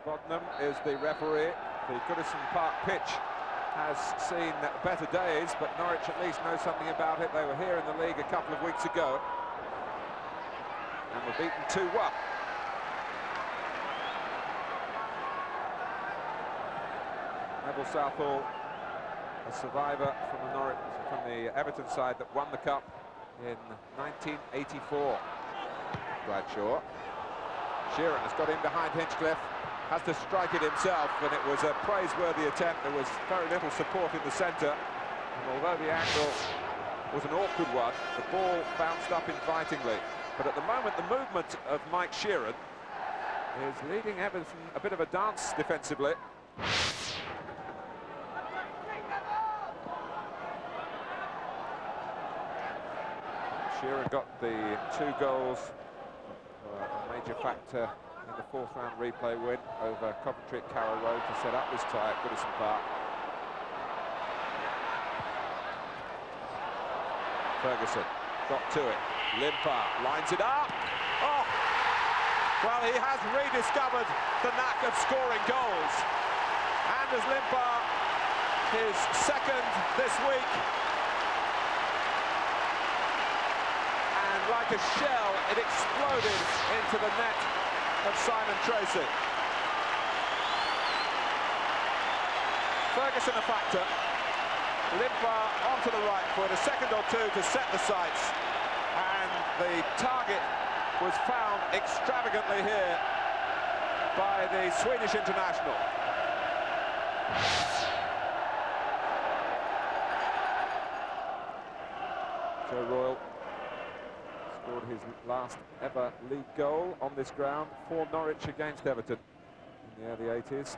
Bodnam is the referee. The Goodison Park pitch has seen better days, but Norwich at least know something about it. They were here in the league a couple of weeks ago and were beaten 2-1. Neville Southall, a survivor from the Everton side that won the cup in 1984. Bradshaw. Sheeran has got in behind Hinchcliffe, has to strike it himself, and it was a praiseworthy attempt. There was very little support in the centre, and although the angle was an awkward one, the ball bounced up invitingly. But at the moment, the movement of Mike Sheeran is leading Everton a bit of a dance defensively. Sheeran got the 2 goals, a major factor in the 4th round replay win over Coventry at Carrow Road to set up this tie at Goodison Park. Ferguson got to it. Limpar lines it up. Oh! Well, he has rediscovered the knack of scoring goals. Anders Limpar, his 2nd this week. And like a shell, it exploded into the net of Simon Tracy. Ferguson a factor. Limpar onto the right foot, a second or two to set the sights, and the target was found extravagantly here by the Swedish international. Joe Royle scored his last ever league goal on this ground for Norwich against Everton in the early 80s.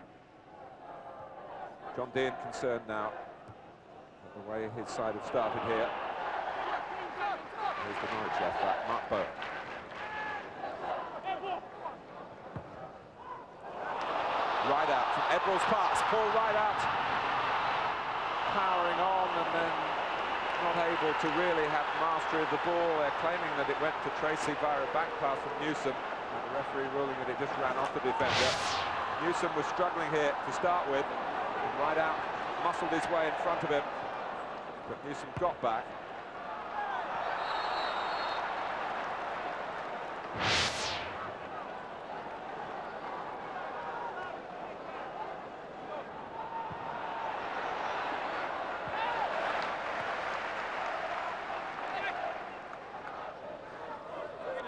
John Dean concerned now at the way his side have started here. Here's the Norwich left back, Mark Bowen. Right out from Edward's pass, Paul right out, powering on and then not able to really have mastery of the ball. They're claiming that it went to Tracy via a back pass from Newsom, and the referee ruling that it just ran off the defender. Newsom was struggling here to start with, and right out muscled his way in front of him, but Newsom got back.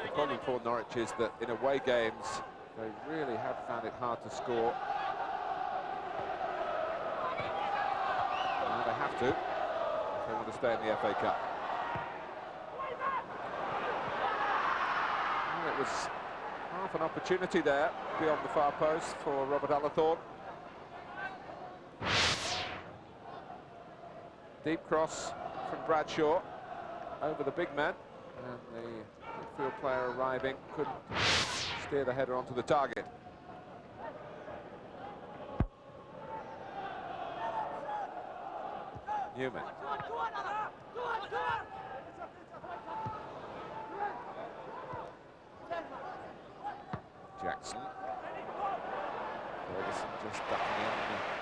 The problem for Norwich is that in away games they really have found it hard to score. Now they have to if they want to stay in the FA Cup. And it was half an opportunity there beyond the far post for Robert Allathorne. Deep cross from Bradshaw over the big man, and the midfield player arriving couldn't steer the header onto the target. Newman. Jackson. Ferguson just ducking in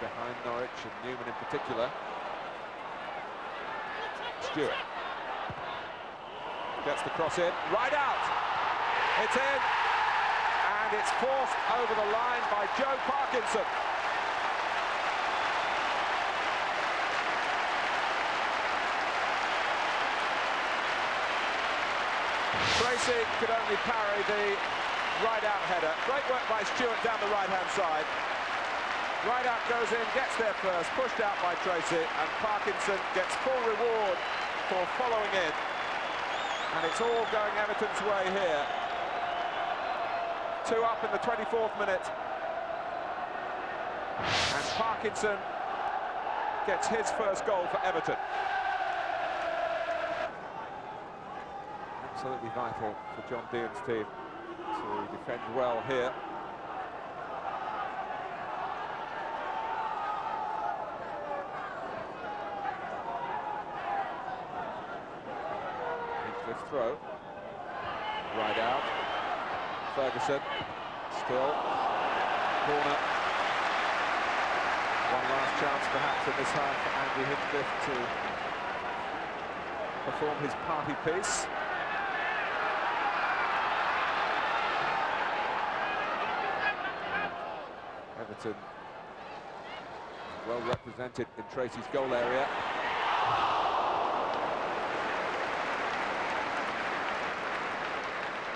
behind Norwich, and Newman in particular. Stewart. Gets the cross in, right out. It's in, and it's forced over the line by Joe Parkinson. Tracy could only parry the right-out header. Great work by Stewart down the right-hand side. Right out goes in, gets there first, pushed out by Tracy, and Parkinson gets full reward for following in. And it's all going Everton's way here. 2 up in the 24th minute. And Parkinson gets his first goal for Everton. Absolutely vital for John Dean's team to defend well here. Hinchcliffe's throw. Right out. Ferguson still. corner. One last chance perhaps in this half for Andy Hinchcliffe to perform his party piece. Everton well represented in Tracy's goal area.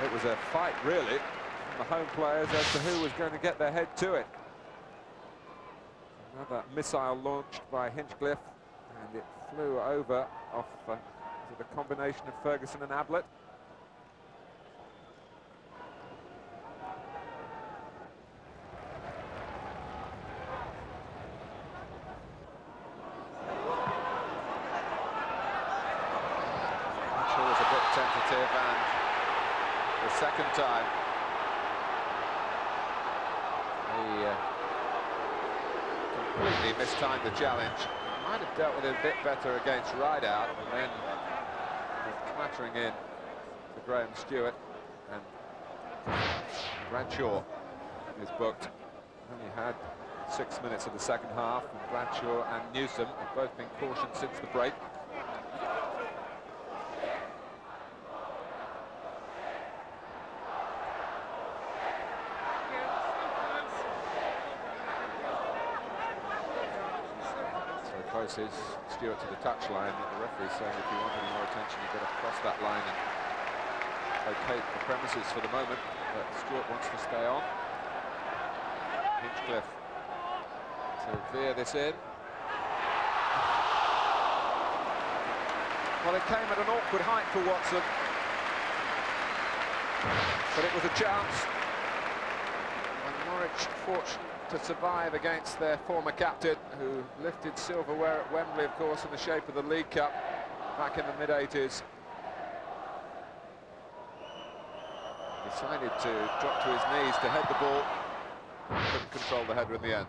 It was a fight, really, from the home players as to who was going to get their head to it. Another missile launched by Hinchcliffe, and it flew over off the combination of Ferguson and Ablett. Was a bit tentative, and the second time he completely mistimed the challenge. Might have dealt with it a bit better against Rideout, and then clattering in to Graham Stewart, and Bradshaw is booked. Only had 6 minutes of the second half, and Bradshaw and Newsom have both been cautioned since the break. Closes Stewart to the touchline. The referee saying if you want any more attention, you've got to cross that line and vacate the premises for the moment. But Stewart wants to stay on. Hinchcliffe to veer this in. Well, it came at an awkward height for Watson, but it was a chance. And Norwich fortunate to survive against their former captain, who lifted silverware at Wembley, of course, in the shape of the League Cup back in the mid-80s. Decided to drop to his knees to head the ball. Couldn't control the header in the end.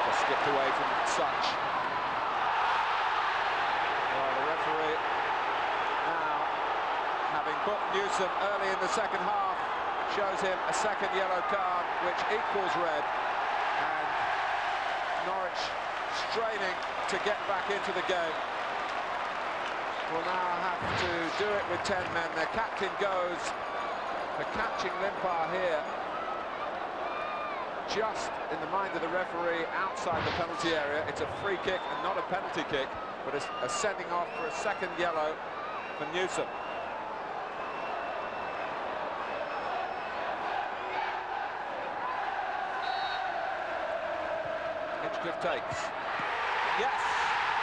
Just skipped away from such. Well, the referee now, having booked Newsom early in the second half, shows him a second yellow card, which equals red, and Norwich straining to get back into the game. Will now have to do it with 10 men. Their captain goes. The catching Limpar here, just in the mind of the referee, outside the penalty area. It's a free kick and not a penalty kick, but it's a sending off for a second yellow for Newsom. Hinchcliffe takes. Yes,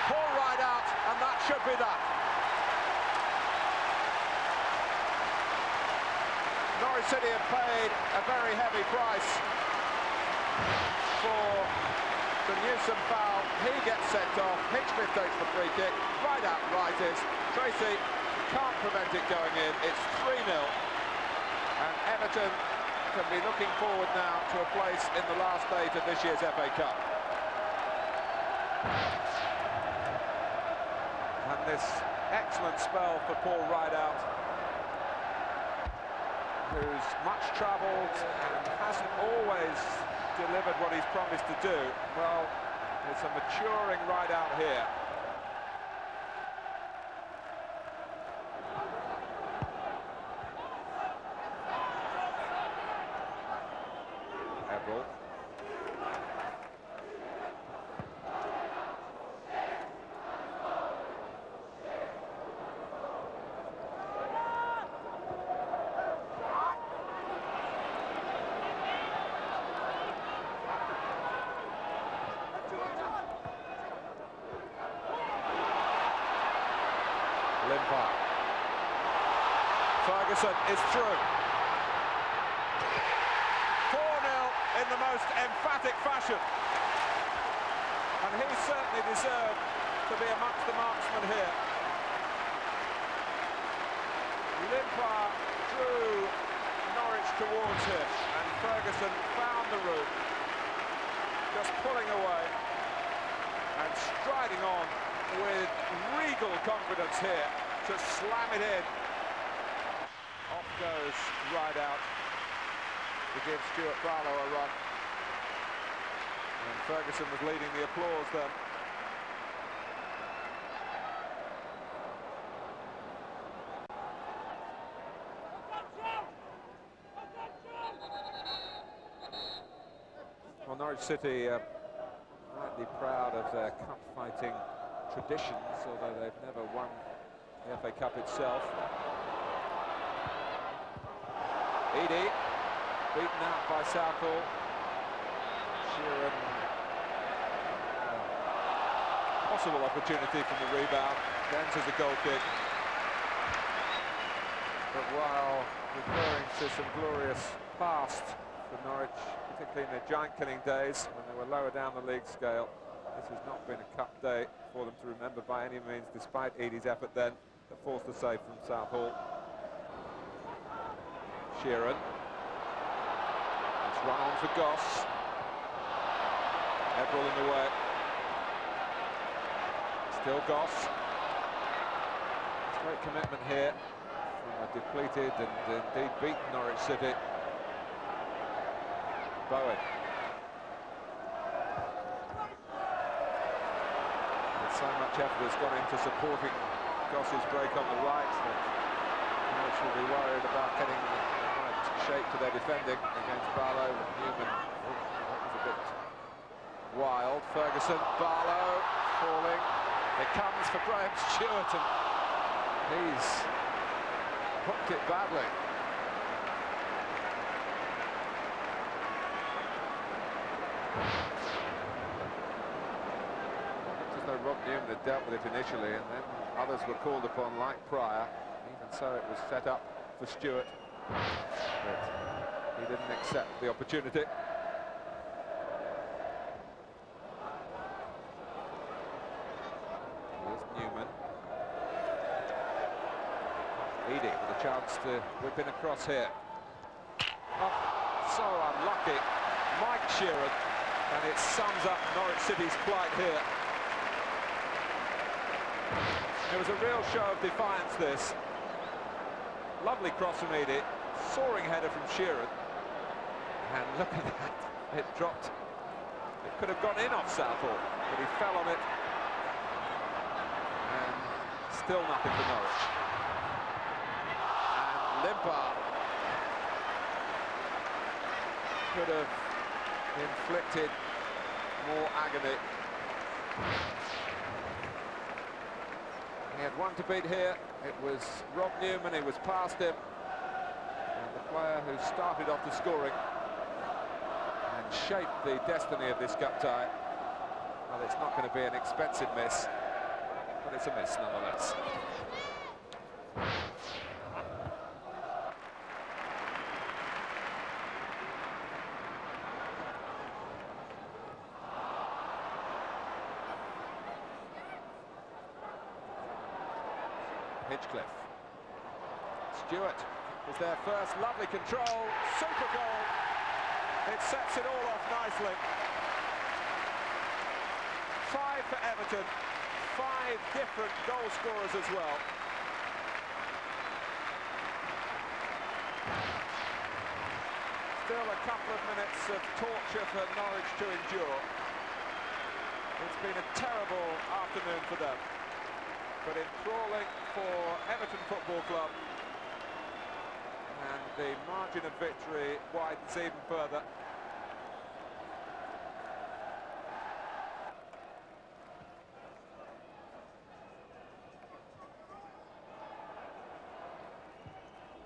Paul Rideout, and that should be that. Norwich City have paid a very heavy price for the Newsom foul. He gets sent off. Hinchcliffe takes the free kick. Rideout right is. Tracy can't prevent it going in. It's 3-0. And Everton can be looking forward now to a place in the last 8 of this year's FA Cup. And this excellent spell for Paul Rideout, who's much travelled and hasn't always delivered what he's promised to do. Well, it's a maturing Rideout here. Everett. Limpar. Ferguson is through. 4-0 in the most emphatic fashion. And he certainly deserved to be amongst the marksmen here. Limpar drew Norwich towards him, and Ferguson found the room, just pulling away and striding on with regal confidence here to slam it in. Off goes Rideout to give Stuart Barlow a run, and Ferguson was leading the applause then. Well, Norwich City rightly proud of their cup-fighting traditions, although they've never won the FA Cup itself. Edie, beaten out by Southall. Sheeran, possible opportunity from the rebound. Then to the goal kick. But while referring to some glorious past for Norwich, particularly in their giant-killing days when they were lower down the league scale, this has not been a cup day for them to remember by any means, despite Edie's effort then that forced the save from Southall. Sheeran. It's run on for Goss. Everall in the way. Still Goss. It's great commitment here from a depleted and indeed beaten Norwich City. Bowen. And so much effort has gone into supporting Goss's break on the right that Norwich will be worried about getting the right shape to their defending against Barlow. Newman, that was a bit wild. Ferguson, Barlow falling. It comes for Graham Stewart, and he's hooked it badly. Rob Newman had dealt with it initially, and then others were called upon, like Pryor. Even so, it was set up for Stewart, but he didn't accept the opportunity. Here's Newman. Edie with a chance to whip in across here. Oh, so unlucky. Mike Sheeran, and it sums up Norwich City's plight here. It was a real show of defiance, this. Lovely cross from Edie, soaring header from Sheeran. And look at that, it dropped. It could have gone in off Southall, but he fell on it. And still nothing for Norwich. And Limpar could have inflicted more agony. He had one to beat here. It was Rob Newman, he was past him. And the player who started off the scoring and shaped the destiny of this cup tie. Well, it's not going to be an expensive miss, but it's a miss nonetheless. Hinchcliffe. Stewart is their first, lovely control, super goal. It sets it all off nicely. 5 for Everton, 5 different goal scorers as well. Still a couple of minutes of torture for Norwich to endure. It's been a terrible afternoon for them. But enthralling for Everton Football Club, and the margin of victory widens even further.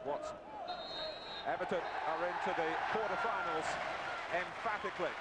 Watson. Everton are into the quarter-finals emphatically.